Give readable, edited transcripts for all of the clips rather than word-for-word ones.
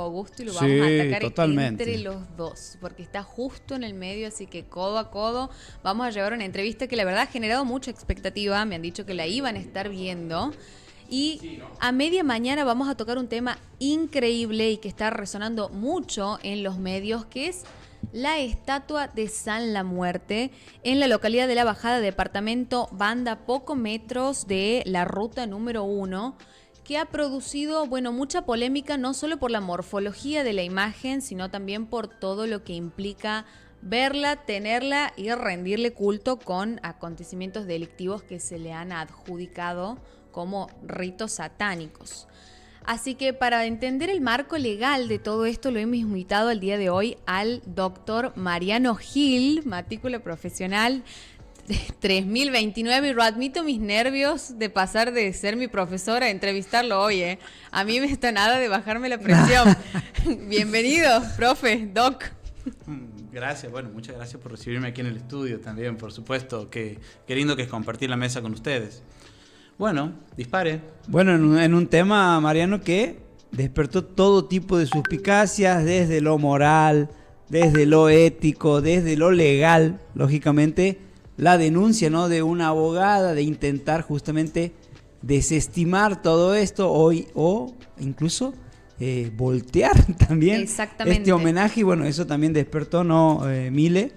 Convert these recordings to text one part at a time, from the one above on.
Augusto, y lo vamos a atacar totalmente entre los dos, porque está justo en el medio, así que codo a codo vamos a llevar una entrevista que la verdad ha generado mucha expectativa. Me han dicho que la iban a estar viendo. Y a media mañana vamos a tocar un tema increíble y que está resonando mucho en los medios, que es la estatua de San La Muerte en la localidad de La Bajada, departamento Banda, pocos metros de la ruta número 1, que ha producido, mucha polémica, no solo por la morfología de la imagen, sino también por todo lo que implica verla, tenerla y rendirle culto con acontecimientos delictivos que se le han adjudicado como ritos satánicos. Así que para entender el marco legal de todo esto, lo hemos invitado el día de hoy al doctor Mariano Gil, matrícula profesional 3029, y lo admito mis nervios de pasar de ser mi profesora a entrevistarlo hoy. A mí me está nada de bajarme la presión. Bienvenido, profe, doc. Gracias, muchas gracias por recibirme aquí en el estudio también, por supuesto. Qué lindo que es compartir la mesa con ustedes. Dispare. En un tema, Mariano, que despertó todo tipo de suspicacias, desde lo moral, desde lo ético, desde lo legal, lógicamente, la denuncia, ¿no?, de una abogada de intentar justamente desestimar todo esto hoy, o incluso voltear también este homenaje. Y eso también despertó, ¿no, Mile?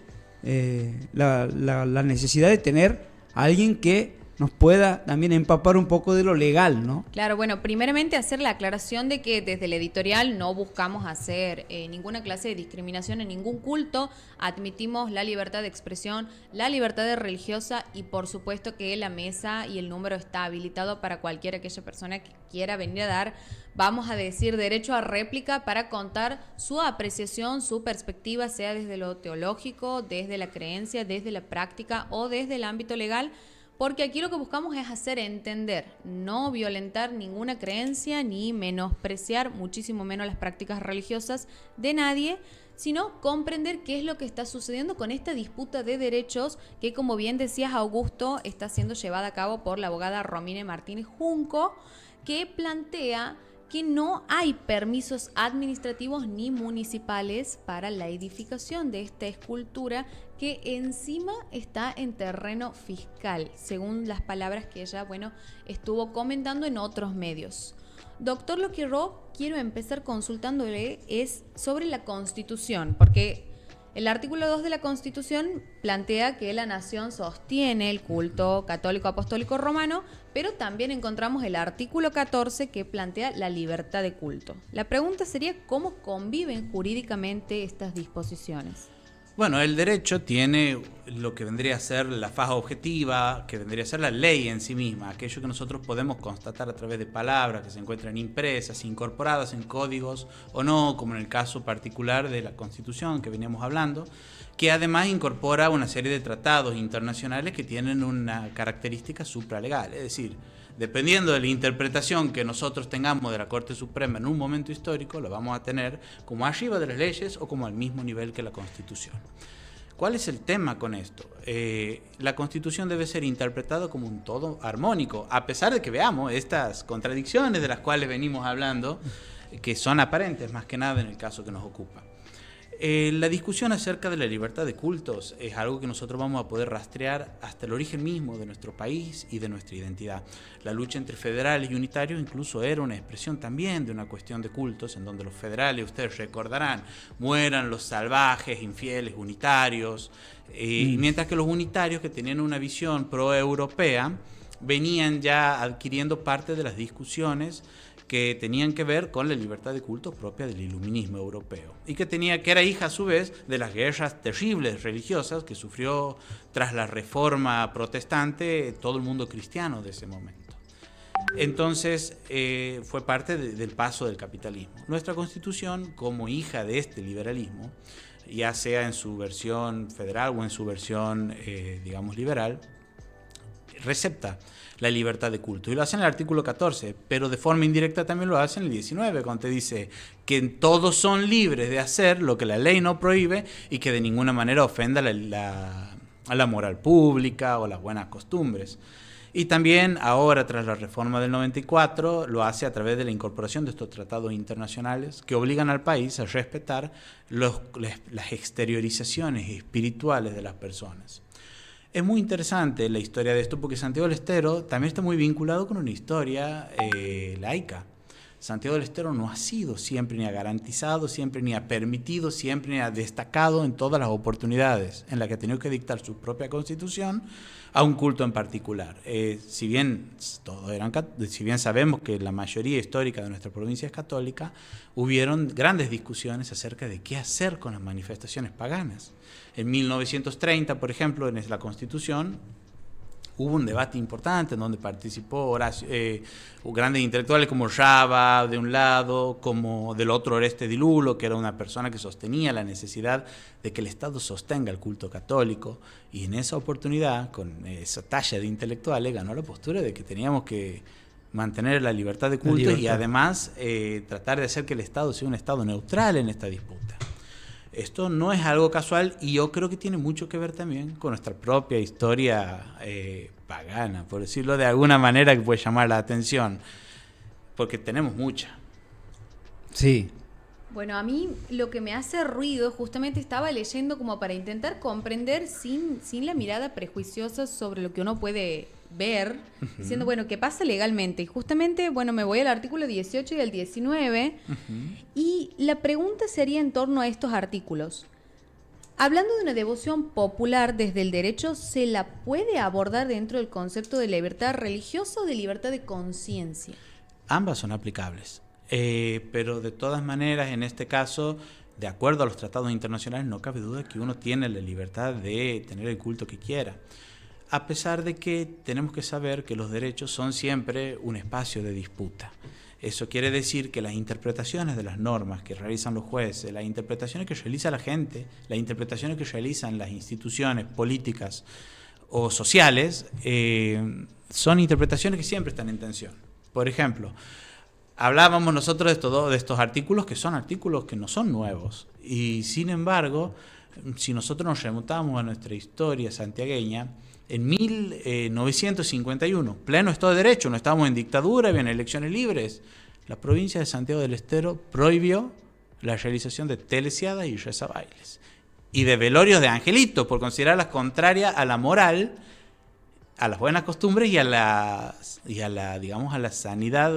La necesidad de tener a alguien que nos pueda también empapar un poco de lo legal, ¿no? Claro, primeramente hacer la aclaración de que desde la editorial no buscamos hacer ninguna clase de discriminación en ningún culto. Admitimos la libertad de expresión, la libertad de religiosa, y por supuesto que la mesa y el número está habilitado para cualquier aquella persona que quiera venir a dar, vamos a decir, derecho a réplica para contar su apreciación, su perspectiva, sea desde lo teológico, desde la creencia, desde la práctica o desde el ámbito legal. Porque aquí lo que buscamos es hacer entender, no violentar ninguna creencia ni menospreciar, muchísimo menos las prácticas religiosas de nadie, sino comprender qué es lo que está sucediendo con esta disputa de derechos que, como bien decías, Augusto, está siendo llevada a cabo por la abogada Romina Martínez Junco, que plantea que no hay permisos administrativos ni municipales para la edificación de esta escultura, que encima está en terreno fiscal, según las palabras que ella, estuvo comentando en otros medios. Doctor, lo que yo quiero empezar consultándole es sobre la Constitución, porque el artículo 2 de la Constitución plantea que la nación sostiene el culto católico apostólico romano, pero también encontramos el artículo 14 que plantea la libertad de culto. La pregunta sería, ¿cómo conviven jurídicamente estas disposiciones? El derecho tiene lo que vendría a ser la faja objetiva, que vendría a ser la ley en sí misma, aquello que nosotros podemos constatar a través de palabras que se encuentran impresas, incorporadas en códigos o no, como en el caso particular de la Constitución que veníamos hablando, que además incorpora una serie de tratados internacionales que tienen una característica supralegal, es decir, dependiendo de la interpretación que nosotros tengamos de la Corte Suprema en un momento histórico, lo vamos a tener como arriba de las leyes o como al mismo nivel que la Constitución. ¿Cuál es el tema con esto? La Constitución debe ser interpretada como un todo armónico, a pesar de que veamos estas contradicciones de las cuales venimos hablando, que son aparentes más que nada en el caso que nos ocupa. La discusión acerca de la libertad de cultos es algo que nosotros vamos a poder rastrear hasta el origen mismo de nuestro país y de nuestra identidad. La lucha entre federales y unitarios incluso era una expresión también de una cuestión de cultos, en donde los federales, ustedes recordarán, mueran los salvajes, infieles, unitarios, mientras que los unitarios, que tenían una visión pro-europea, venían ya adquiriendo parte de las discusiones que tenían que ver con la libertad de culto propia del iluminismo europeo y que era hija a su vez de las guerras terribles religiosas que sufrió tras la reforma protestante todo el mundo cristiano de ese momento. Entonces fue parte del paso del capitalismo. Nuestra Constitución, como hija de este liberalismo, ya sea en su versión federal o en su versión liberal, recepta la libertad de culto, y lo hace en el artículo 14, pero de forma indirecta también lo hace en el 19, cuando te dice que todos son libres de hacer lo que la ley no prohíbe y que de ninguna manera ofenda a la moral pública o las buenas costumbres. Y también ahora, tras la reforma del 94, lo hace a través de la incorporación de estos tratados internacionales que obligan al país a respetar las exteriorizaciones espirituales de las personas. Es muy interesante la historia de esto porque Santiago del Estero también está muy vinculado con una historia laica. Santiago del Estero no ha sido siempre ni ha garantizado, siempre ni ha permitido, siempre ni ha destacado en todas las oportunidades en las que ha tenido que dictar su propia constitución a un culto en particular. Si bien sabemos que la mayoría histórica de nuestra provincia es católica, hubieron grandes discusiones acerca de qué hacer con las manifestaciones paganas. En 1930, por ejemplo, en la Constitución, hubo un debate importante en donde participó grandes intelectuales como Raba de un lado, como del otro Oreste Di Lulo, que era una persona que sostenía la necesidad de que el Estado sostenga el culto católico, y en esa oportunidad, con esa talla de intelectuales, ganó la postura de que teníamos que mantener la libertad de culto y además tratar de hacer que el Estado sea un Estado neutral en esta disputa. Esto no es algo casual y yo creo que tiene mucho que ver también con nuestra propia historia pagana, por decirlo de alguna manera que puede llamar la atención, porque tenemos mucha. Sí. Bueno, a mí lo que me hace ruido, justamente estaba leyendo como para intentar comprender sin la mirada prejuiciosa sobre lo que uno puede ver, diciendo, bueno, ¿qué pasa legalmente? Y justamente, bueno, me voy al artículo 18 y al 19, y la pregunta sería en torno a estos artículos. Hablando de una devoción popular desde el derecho, ¿se la puede abordar dentro del concepto de libertad religiosa o de libertad de conciencia? Ambas son aplicables, pero de todas maneras, en este caso, de acuerdo a los tratados internacionales, no cabe duda que uno tiene la libertad de tener el culto que quiera. A pesar de que tenemos que saber que los derechos son siempre un espacio de disputa. Eso quiere decir que las interpretaciones de las normas que realizan los jueces, las interpretaciones que realiza la gente, las interpretaciones que realizan las instituciones políticas o sociales, son interpretaciones que siempre están en tensión. Por ejemplo, hablábamos nosotros de estos artículos que son artículos que no son nuevos. Y sin embargo, si nosotros nos remontamos a nuestra historia santiagueña, en 1951, pleno Estado de Derecho, no estábamos en dictadura, había elecciones libres, la provincia de Santiago del Estero prohibió la realización de telesiadas y rezabailes y de velorios de angelitos por considerarlas contrarias a la moral, a las buenas costumbres y a la sanidad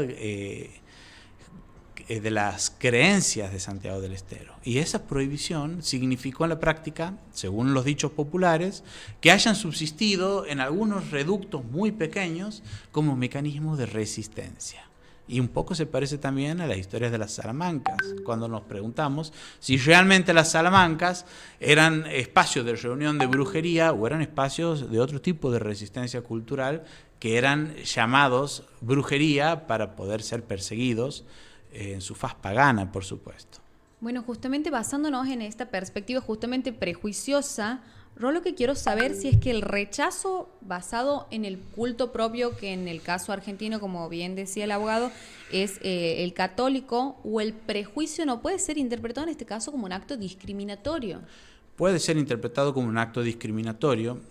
de las creencias de Santiago del Estero. Y esa prohibición significó en la práctica, según los dichos populares, que hayan subsistido en algunos reductos muy pequeños como mecanismos de resistencia. Y un poco se parece también a las historias de las salamancas, cuando nos preguntamos si realmente las salamancas eran espacios de reunión de brujería o eran espacios de otro tipo de resistencia cultural que eran llamados brujería para poder ser perseguidos en su faz pagana, por supuesto. Bueno, justamente basándonos en esta perspectiva justamente prejuiciosa, yo lo que quiero saber si es que el rechazo basado en el culto propio, que en el caso argentino, como bien decía el abogado, es el católico, o el prejuicio no puede ser interpretado en este caso como un acto discriminatorio. Puede ser interpretado como un acto discriminatorio,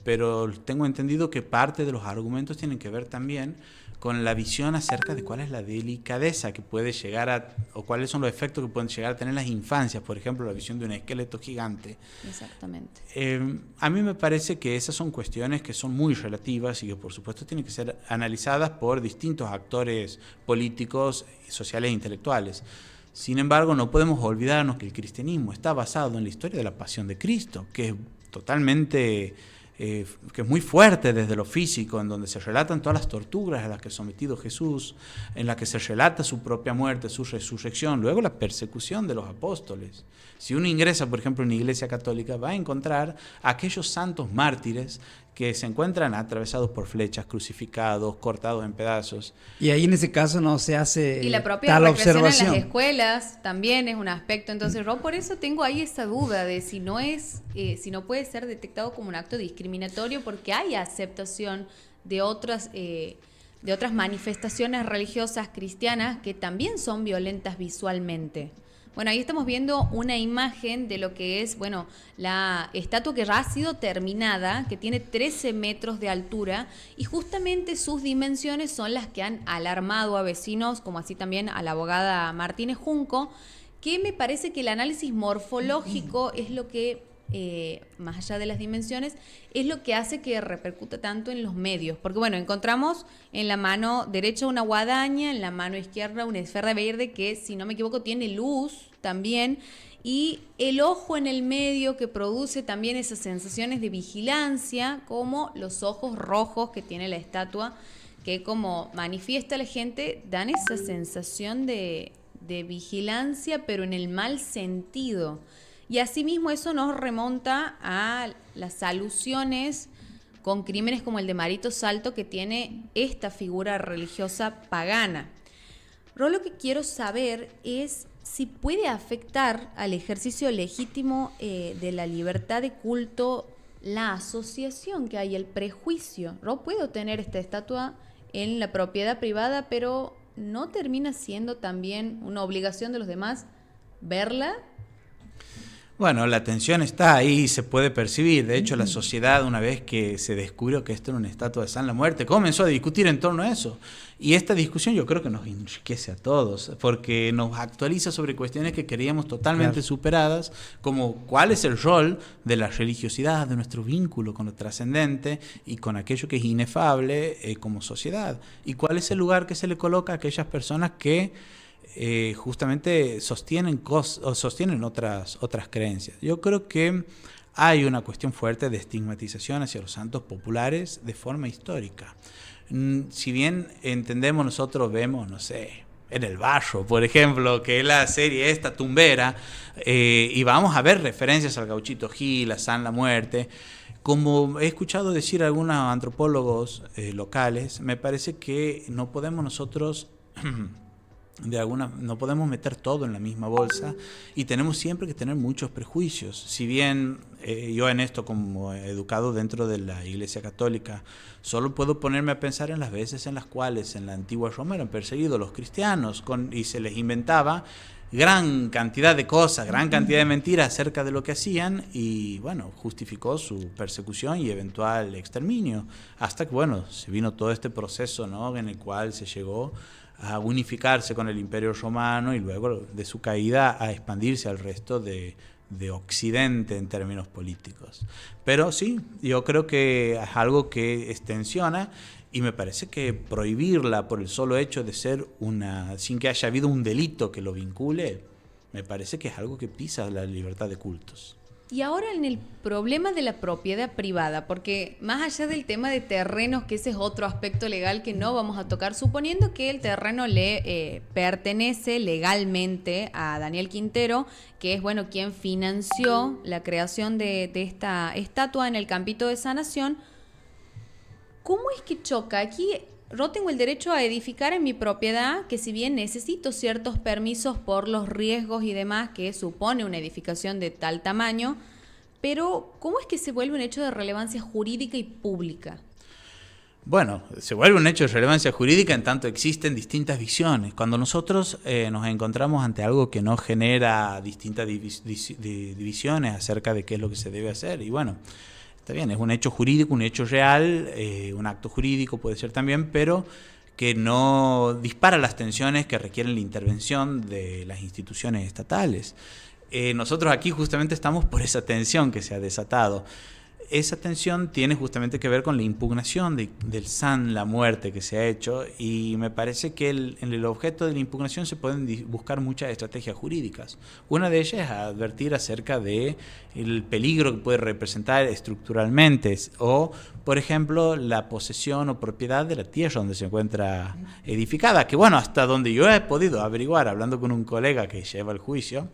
pero tengo entendido que parte de los argumentos tienen que ver también con la visión acerca de cuál es la delicadeza que puede llegar a, o cuáles son los efectos que pueden llegar a tener las infancias, por ejemplo, la visión de un esqueleto gigante. Exactamente. A mí me parece que esas son cuestiones que son muy relativas y que por supuesto tienen que ser analizadas por distintos actores políticos, sociales e intelectuales. Sin embargo, no podemos olvidarnos que el cristianismo está basado en la historia de la pasión de Cristo, que es totalmente... que es muy fuerte desde lo físico, en donde se relatan todas las torturas a las que es sometido Jesús, en la que se relata su propia muerte, su resurrección, luego la persecución de los apóstoles. Si uno ingresa, por ejemplo, en una iglesia católica, va a encontrar a aquellos santos mártires que se encuentran atravesados por flechas, crucificados, cortados en pedazos. Y ahí en ese caso no se hace y la propia tal represión observación. en las escuelas también es un aspecto. Entonces yo por eso tengo ahí esa duda de si no puede ser detectado como un acto discriminatorio, porque hay aceptación de otras de otras manifestaciones religiosas cristianas que también son violentas visualmente. Bueno, ahí estamos viendo una imagen de lo que es, bueno, la estatua que ya ha sido terminada, que tiene 13 metros de altura, y justamente sus dimensiones son las que han alarmado a vecinos, como así también a la abogada Martínez Junco, que me parece que el análisis morfológico es lo que, más allá de las dimensiones, es lo que hace que repercuta tanto en los medios. Porque bueno, encontramos en la mano derecha una guadaña, en la mano izquierda una esfera verde que, si no me equivoco, tiene luz también, y el ojo en el medio que produce también esas sensaciones de vigilancia, como los ojos rojos que tiene la estatua, que como manifiesta la gente, dan esa sensación de vigilancia, pero en el mal sentido. Y asimismo eso nos remonta a las alusiones con crímenes como el de Marito Salto que tiene esta figura religiosa pagana. Yo lo que quiero saber es si puede afectar al ejercicio legítimo de la libertad de culto la asociación que hay, el prejuicio. Yo puedo tener esta estatua en la propiedad privada, pero ¿no termina siendo también una obligación de los demás verla? Bueno, la tensión está ahí, se puede percibir. De hecho, la sociedad, una vez que se descubrió que esto era una estatua de San La Muerte, comenzó a discutir en torno a eso. Y esta discusión yo creo que nos enriquece a todos, porque nos actualiza sobre cuestiones que creíamos totalmente superadas, como cuál es el rol de la religiosidad, de nuestro vínculo con lo trascendente y con aquello que es inefable como sociedad. Y cuál es el lugar que se le coloca a aquellas personas que justamente sostienen otras creencias. Yo creo que hay una cuestión fuerte de estigmatización hacia los santos populares de forma histórica. Si bien entendemos, nosotros vemos, no sé, en El Barro, por ejemplo, que es la serie esta tumbera, y vamos a ver referencias al Gauchito Gil, a San La Muerte. Como he escuchado decir algunos antropólogos locales, me parece que no podemos nosotros no podemos meter todo en la misma bolsa y tenemos siempre que tener muchos prejuicios. Si bien yo en esto, como educado dentro de la Iglesia Católica, solo puedo ponerme a pensar en las veces en las cuales en la antigua Roma eran perseguidos los cristianos y se les inventaba gran cantidad de cosas, gran cantidad de mentiras acerca de lo que hacían, y bueno, justificó su persecución y eventual exterminio, hasta que bueno, se vino todo este proceso, ¿no?, en el cual se llegó a unificarse con el Imperio Romano y luego de su caída a expandirse al resto de Occidente en términos políticos. Pero sí, yo creo que es algo que extensiona, y me parece que prohibirla por el solo hecho de ser sin que haya habido un delito que lo vincule, me parece que es algo que pisa la libertad de cultos. Y ahora en el problema de la propiedad privada, porque más allá del tema de terrenos, que ese es otro aspecto legal que no vamos a tocar, suponiendo que el terreno le pertenece legalmente a Daniel Quintero, que es bueno quien financió la creación de esta estatua en el Campito de Sanación, ¿cómo es que choca? Aquí yo tengo el derecho a edificar en mi propiedad, que si bien necesito ciertos permisos por los riesgos y demás que supone una edificación de tal tamaño, pero ¿cómo es que se vuelve un hecho de relevancia jurídica y pública? Bueno, se vuelve un hecho de relevancia jurídica en tanto existen distintas visiones. Cuando nosotros nos encontramos ante algo que no genera distintas divisiones acerca de qué es lo que se debe hacer, y bueno, está bien, es un hecho jurídico, un hecho real, un acto jurídico puede ser también, pero que no dispara las tensiones que requieren la intervención de las instituciones estatales. Nosotros aquí justamente estamos por esa tensión que se ha desatado. Esa tensión tiene justamente que ver con la impugnación del San La Muerte que se ha hecho, y me parece que en el objeto de la impugnación se pueden buscar muchas estrategias jurídicas. Una de ellas es advertir acerca del peligro que puede representar estructuralmente, o, por ejemplo, la posesión o propiedad de la tierra donde se encuentra edificada, que bueno, hasta donde yo he podido averiguar, hablando con un colega que lleva el juicio,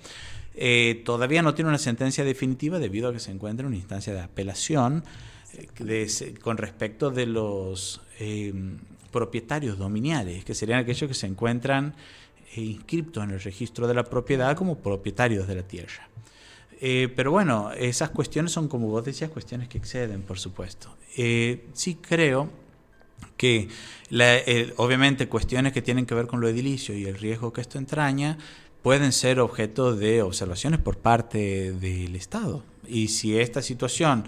todavía no tiene una sentencia definitiva debido a que se encuentra en una instancia de apelación con respecto de los propietarios dominiales, que serían aquellos que se encuentran inscriptos en el registro de la propiedad como propietarios de la tierra. Pero bueno, esas cuestiones son, como vos decías, cuestiones que exceden, por supuesto. Sí creo que obviamente cuestiones que tienen que ver con lo edilicio y el riesgo que esto entraña pueden ser objeto de observaciones por parte del Estado. Y si esta situación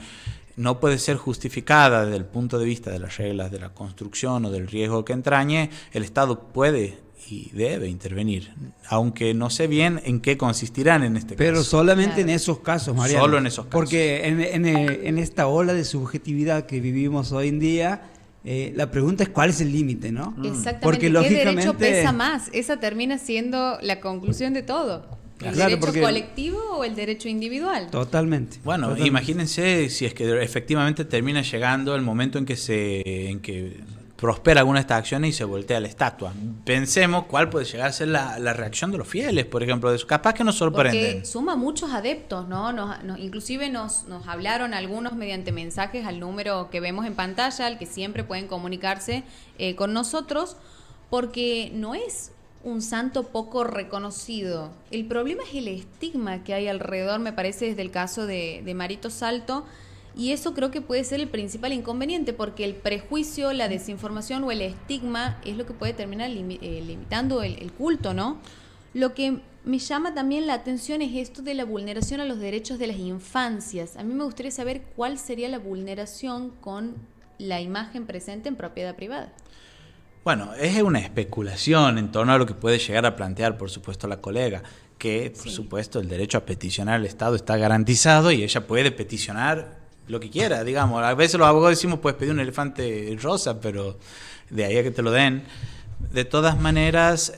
no puede ser justificada desde el punto de vista de las reglas de la construcción o del riesgo que entrañe, el Estado puede y debe intervenir, aunque no sé bien en qué consistirán en este caso. Pero solamente en esos casos, Mariano. Solo en esos casos. Porque en esta ola de subjetividad que vivimos hoy en día, la pregunta es cuál es el límite, ¿no? Exactamente. Porque ¿Qué lógicamente derecho pesa más? Esa termina siendo la conclusión de todo. ¿El derecho colectivo o el derecho individual? Totalmente. Bueno, totalmente. Imagínense si es que efectivamente termina llegando el momento en que prospera alguna de estas acciones y se voltea la estatua. Pensemos cuál puede llegar a ser la reacción de los fieles, por ejemplo, de eso. Capaz que nos sorprenden. Porque suma muchos adeptos, ¿no? Inclusive nos hablaron algunos mediante mensajes al número que vemos en pantalla, al que siempre pueden comunicarse con nosotros, porque no es un santo poco reconocido. El problema es el estigma que hay alrededor, me parece, desde el caso de Marito Salto, y eso creo que puede ser el principal inconveniente, porque el prejuicio, la desinformación o el estigma es lo que puede terminar limitando el culto, ¿no? Lo que me llama también la atención es esto de la vulneración a los derechos de las infancias. A mí me gustaría saber cuál sería la vulneración con la imagen presente en propiedad privada. Bueno, es una especulación en torno a lo que puede llegar a plantear, por supuesto, la colega, que, por supuesto, el derecho a peticionar al Estado está garantizado y ella puede peticionar lo que quiera, digamos. A veces los abogados decimos, puedes pedir un elefante rosa, pero de ahí a que te lo den. De todas maneras,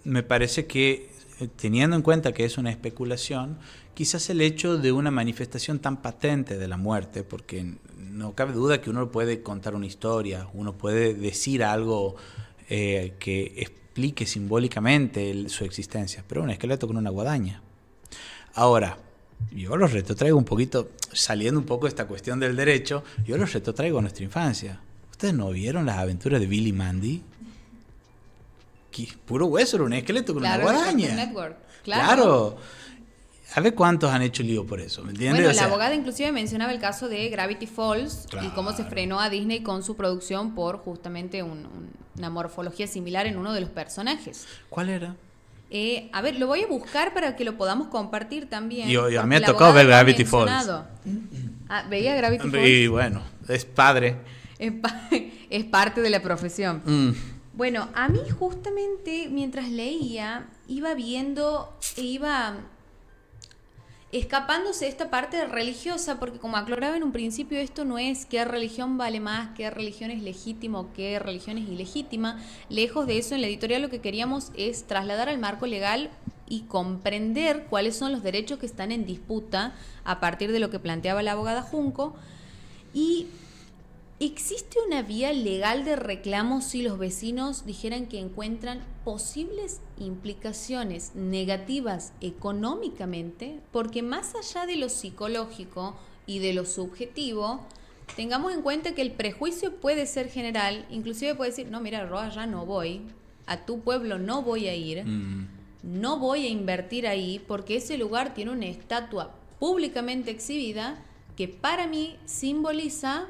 me parece que, teniendo en cuenta que es una especulación, quizás el hecho de una manifestación tan patente de la muerte, porque no cabe duda que uno puede contar una historia, uno puede decir algo que explique simbólicamente su existencia, pero un esqueleto con una guadaña. Ahora, yo los retrotraigo un poquito, saliendo un poco de esta cuestión del derecho, yo los retrotraigo a nuestra infancia. ¿Ustedes no vieron las aventuras de Billy y Mandy? Puro hueso, era un esqueleto con una guadaña. Network. Claro. A ver cuántos han hecho lío por eso, ¿me entiendes? Bueno, la abogada inclusive mencionaba el caso de Gravity Falls, claro, y cómo se frenó a Disney con su producción por justamente una morfología similar en uno de los personajes. ¿Cuál era? A ver, lo voy a buscar para que lo podamos compartir también. A mí me ha tocado ver Gravity Falls. ¿Veía Gravity Falls? Y bueno, es padre. Es parte de la profesión. Bueno, a mí justamente mientras leía, iba viendo, iba escapándose de esta parte religiosa, porque como aclaraba en un principio, esto no es qué religión vale más, qué religión es legítima o qué religión es ilegítima. Lejos de eso, en la editorial lo que queríamos es trasladar al marco legal y comprender cuáles son los derechos que están en disputa a partir de lo que planteaba la abogada Junco. Y ¿existe una vía legal de reclamo si los vecinos dijeran que encuentran posibles implicaciones negativas económicamente? Porque más allá de lo psicológico y de lo subjetivo, tengamos en cuenta que el prejuicio puede ser general, inclusive puede decir, no, mira, Roa, ya no voy, a tu pueblo no voy a ir, no voy a invertir ahí porque ese lugar tiene una estatua públicamente exhibida que para mí simboliza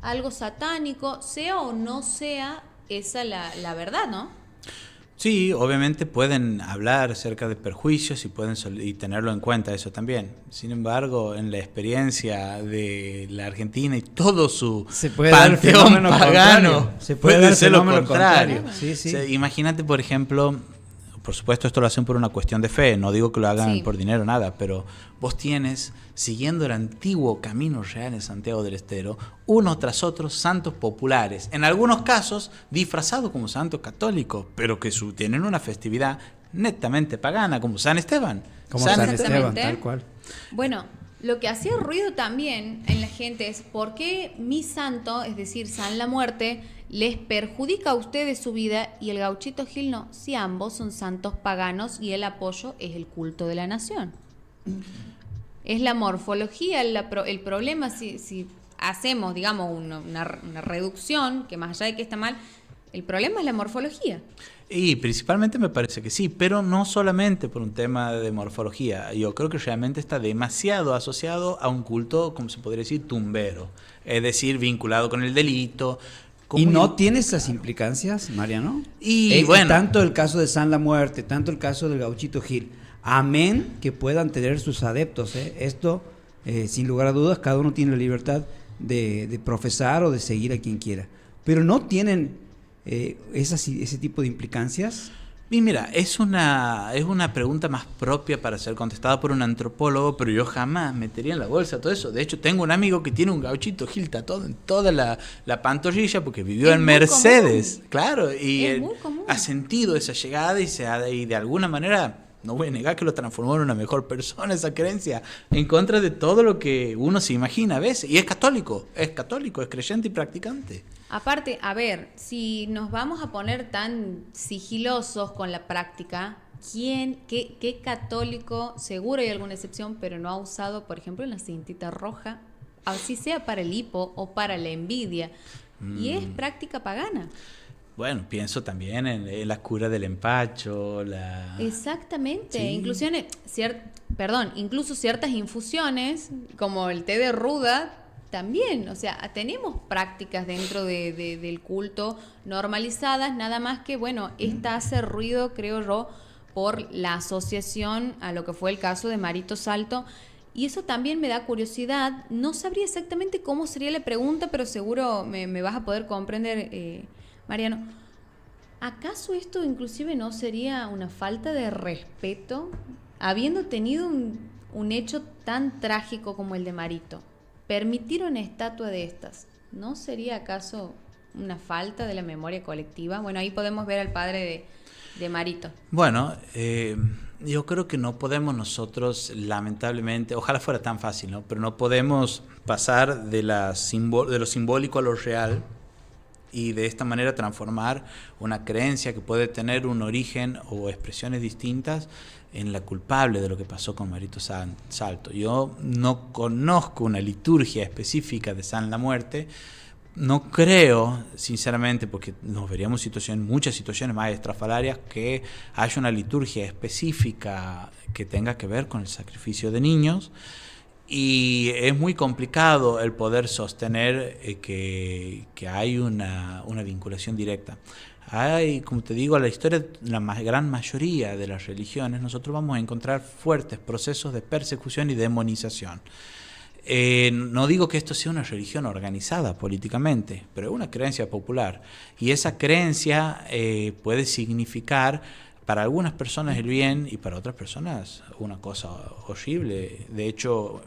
algo satánico, sea o no sea esa la verdad, ¿no? Sí, obviamente pueden hablar acerca de perjuicios y pueden y tenerlo en cuenta eso también. Sin embargo, en la experiencia de la Argentina y todo su panteón pagano, puede ser lo contrario. Sí. O sea, imagínate, por ejemplo, por supuesto esto lo hacen por una cuestión de fe, no digo que lo hagan por dinero, nada, pero vos tienes, siguiendo el antiguo camino real en Santiago del Estero, uno tras otro santos populares, en algunos casos disfrazados como santos católicos, pero que tienen una festividad netamente pagana, como San Esteban. Como San Esteban, tal cual. Bueno, lo que hacía ruido también en la gente es ¿por qué mi santo, es decir, San la Muerte, les perjudica a ustedes su vida y el Gauchito Gil no? Si ambos son santos paganos y el apoyo es el culto de la nación. Es la morfología el problema si hacemos, digamos, una reducción, que más allá de que está mal, el problema es la morfología. Y principalmente me parece que sí, pero no solamente por un tema de morfología. Yo creo que realmente está demasiado asociado a un culto, como se podría decir, tumbero. Es decir, vinculado con el delito, ¿Y no tiene esas implicancias, Mariano? Y bueno, tanto el caso de San La Muerte, tanto el caso del Gauchito Gil. Amén que puedan tener sus adeptos. Esto, sin lugar a dudas, cada uno tiene la libertad de profesar o de seguir a quien quiera. Pero no tienen ese tipo de implicancias. Y mira, es una pregunta más propia para ser contestada por un antropólogo, pero yo jamás metería en la bolsa todo eso. De hecho, tengo un amigo que tiene un Gauchito Gil tatuado en toda la pantorrilla porque vivió en Mercedes. Común. Claro, y Es él muy común. ha sentido esa llegada y de alguna manera, no voy a negar que lo transformó en una mejor persona esa creencia, en contra de todo lo que uno se imagina a veces. Y es católico, es creyente y practicante. Aparte, a ver, si nos vamos a poner tan sigilosos con la práctica, qué católico, seguro hay alguna excepción, pero no ha usado, por ejemplo, la cintita roja, así sea para el hipo o para la envidia? Y es práctica pagana. Bueno, pienso también en la cura del empacho, Exactamente, Sí. incluso ciertas infusiones, como el té de ruda, también, o sea, tenemos prácticas dentro del culto normalizadas, nada más que, bueno, esta hace ruido, creo yo, por la asociación a lo que fue el caso de Marito Salto, y eso también me da curiosidad. No sabría exactamente cómo sería la pregunta, pero seguro me vas a poder comprender, Mariano. ¿Acaso esto inclusive no sería una falta de respeto, habiendo tenido un hecho tan trágico como el de Marito? Permitir una estatua de estas, ¿no sería acaso una falta de la memoria colectiva? Bueno, ahí podemos ver al padre de Marito. Bueno, yo creo que no podemos nosotros, lamentablemente, ojalá fuera tan fácil, ¿no? Pero no podemos pasar de lo simbólico a lo real y de esta manera transformar una creencia que puede tener un origen o expresiones distintas en la culpable de lo que pasó con Marito Salto. Yo no conozco una liturgia específica de San La Muerte. No creo, sinceramente, porque nos veríamos muchas situaciones más estrafalarias, que haya una liturgia específica que tenga que ver con el sacrificio de niños. Y es muy complicado el poder sostener que hay una vinculación directa. Hay, como te digo, a la historia de la gran mayoría de las religiones, nosotros vamos a encontrar fuertes procesos de persecución y demonización. No digo que esto sea una religión organizada políticamente, pero es una creencia popular. Y esa creencia puede significar para algunas personas el bien y para otras personas una cosa horrible. De hecho,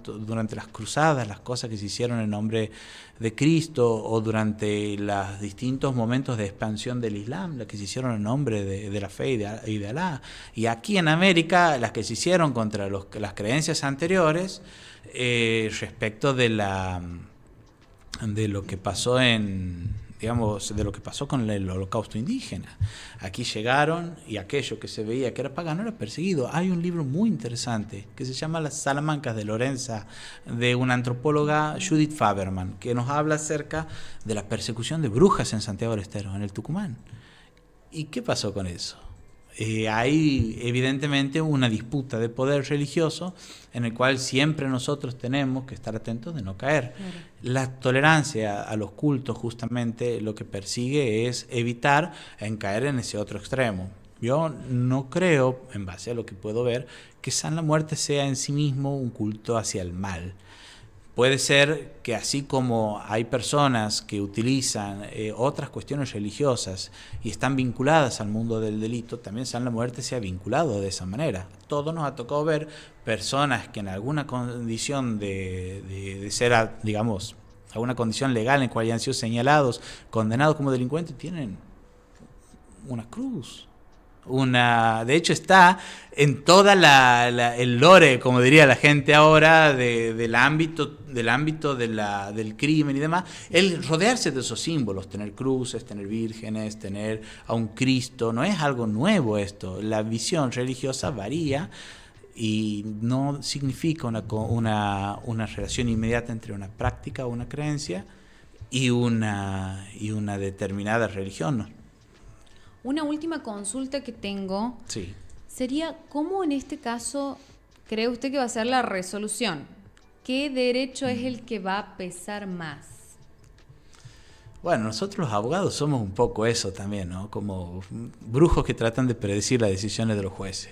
durante las cruzadas, las cosas que se hicieron en nombre de Cristo, o durante los distintos momentos de expansión del Islam, las que se hicieron en nombre de la fe y de Alá, y aquí en América, las que se hicieron contra las creencias anteriores, respecto de lo que pasó de lo que pasó con el holocausto indígena. Aquí llegaron y aquello que se veía que era pagano era perseguido. Hay un libro muy interesante que se llama Las Salamancas de Lorenza, de una antropóloga, Judith Faberman, que nos habla acerca de la persecución de brujas en Santiago del Estero, en el Tucumán. ¿Y qué pasó con eso? Hay evidentemente una disputa de poder religioso en el cual siempre nosotros tenemos que estar atentos de no caer. Claro. La tolerancia a los cultos justamente lo que persigue es evitar caer en ese otro extremo. Yo no creo, en base a lo que puedo ver, que San La Muerte sea en sí mismo un culto hacia el mal. Puede ser que así como hay personas que utilizan otras cuestiones religiosas y están vinculadas al mundo del delito, también San La Muerte se ha vinculado de esa manera. Todos nos ha tocado ver personas que en alguna condición de ser, digamos, alguna condición legal en la cual hayan sido señalados, condenados como delincuentes, tienen una cruz. De hecho está en toda el lore, como diría la gente ahora, del ámbito del crimen y demás, el rodearse de esos símbolos, tener cruces, tener vírgenes, tener a un Cristo, no es algo nuevo esto. La visión religiosa varía y no significa una relación inmediata entre una práctica o una creencia y una determinada religión. Una última consulta que tengo sería, ¿cómo en este caso cree usted que va a ser la resolución? ¿Qué derecho es el que va a pesar más? Bueno, nosotros los abogados somos un poco eso también, ¿no? Como brujos que tratan de predecir las decisiones de los jueces.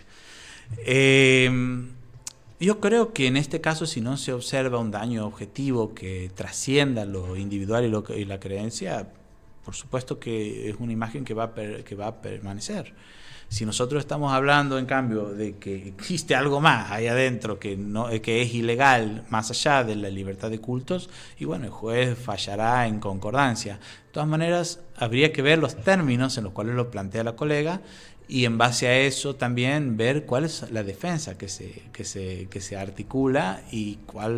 Yo creo que en este caso, si no se observa un daño objetivo que trascienda lo individual y la creencia, por supuesto que es una imagen que va a permanecer. Si nosotros estamos hablando, en cambio, de que existe algo más ahí adentro que es ilegal, más allá de la libertad de cultos, y bueno, el juez fallará en concordancia. De todas maneras, habría que ver los términos en los cuales lo plantea la colega, y en base a eso también ver cuál es la defensa que se articula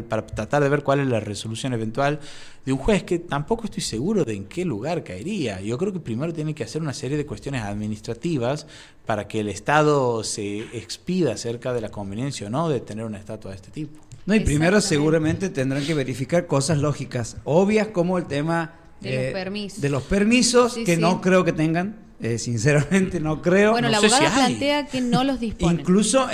para tratar de ver cuál es la resolución eventual de un juez, que tampoco estoy seguro de en qué lugar caería. Yo creo que primero tiene que hacer una serie de cuestiones administrativas para que el Estado se expida acerca de la conveniencia o no de tener una estatua de este tipo. No, y primero seguramente tendrán que verificar cosas lógicas, obvias, como el tema de los permisos, sí, que sí. No creo que tengan. Sinceramente no creo. Bueno, no la abogada plantea que no los dispone. Incluso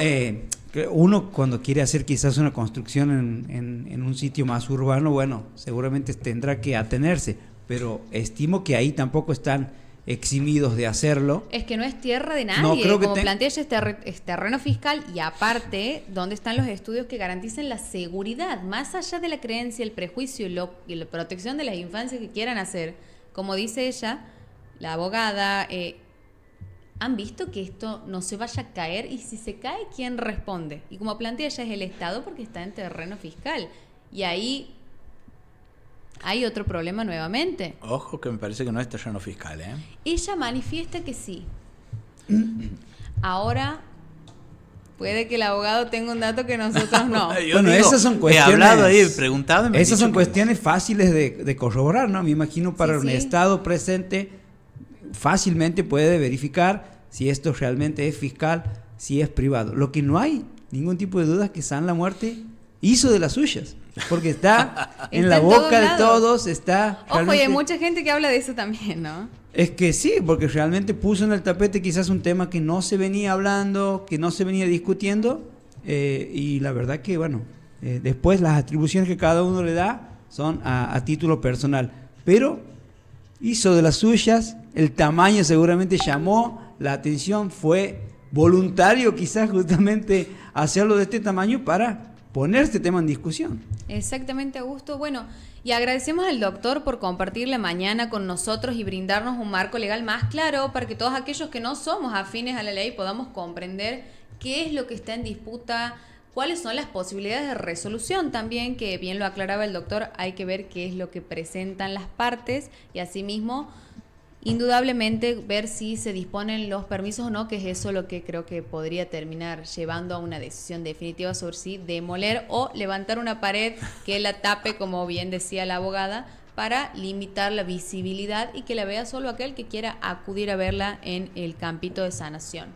uno cuando quiere hacer quizás una construcción en un sitio más urbano, bueno, seguramente tendrá que atenerse, pero estimo que ahí tampoco están eximidos de hacerlo. Es que no es tierra de nadie, no creo que como plantea ella, es terreno fiscal, y aparte, ¿dónde están los estudios que garanticen la seguridad? Más allá de la creencia, el prejuicio y la protección de las infancias que quieran hacer, como dice ella, la abogada, ¿han visto que esto no se vaya a caer? Y si se cae, ¿quién responde? Y como plantea ella, es el Estado, porque está en terreno fiscal. Y ahí hay otro problema nuevamente. Ojo, que me parece que no es terreno fiscal, ¿eh? Ella manifiesta que sí. Ahora, puede que el abogado tenga un dato que nosotros no. Bueno, esas son cuestiones. He hablado ahí, he preguntado. Esas son cuestiones fáciles de corroborar, ¿no? Me imagino para un Estado presente fácilmente puede verificar si esto realmente es fiscal, si es privado. Lo que no hay ningún tipo de duda es que San La Muerte hizo de las suyas, porque está en la boca de todos, está... Ojo, y hay mucha gente que habla de eso también, ¿no? Es que sí, porque realmente puso en el tapete quizás un tema que no se venía hablando, que no se venía discutiendo, y la verdad que, bueno, después las atribuciones que cada uno le da son a título personal, pero hizo de las suyas. El tamaño seguramente llamó la atención, fue voluntario quizás justamente hacerlo de este tamaño para poner este tema en discusión. Exactamente, Augusto. Bueno, y agradecemos al doctor por compartir la mañana con nosotros y brindarnos un marco legal más claro para que todos aquellos que no somos afines a la ley podamos comprender qué es lo que está en disputa, cuáles son las posibilidades de resolución también, que bien lo aclaraba el doctor, hay que ver qué es lo que presentan las partes y asimismo, indudablemente, ver si se disponen los permisos o no, que es eso lo que creo que podría terminar llevando a una decisión definitiva sobre si demoler o levantar una pared que la tape, como bien decía la abogada, para limitar la visibilidad y que la vea solo aquel que quiera acudir a verla en el campito de sanación.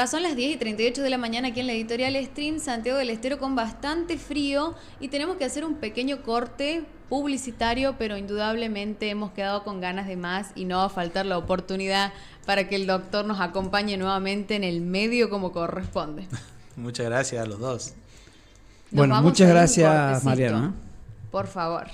Son las 10:38 de la mañana aquí en la editorial Stream, Santiago del Estero con bastante frío y tenemos que hacer un pequeño corte publicitario, pero indudablemente hemos quedado con ganas de más y no va a faltar la oportunidad para que el doctor nos acompañe nuevamente en el medio como corresponde. Muchas gracias a los dos. Bueno, muchas gracias, Mariano. Por favor.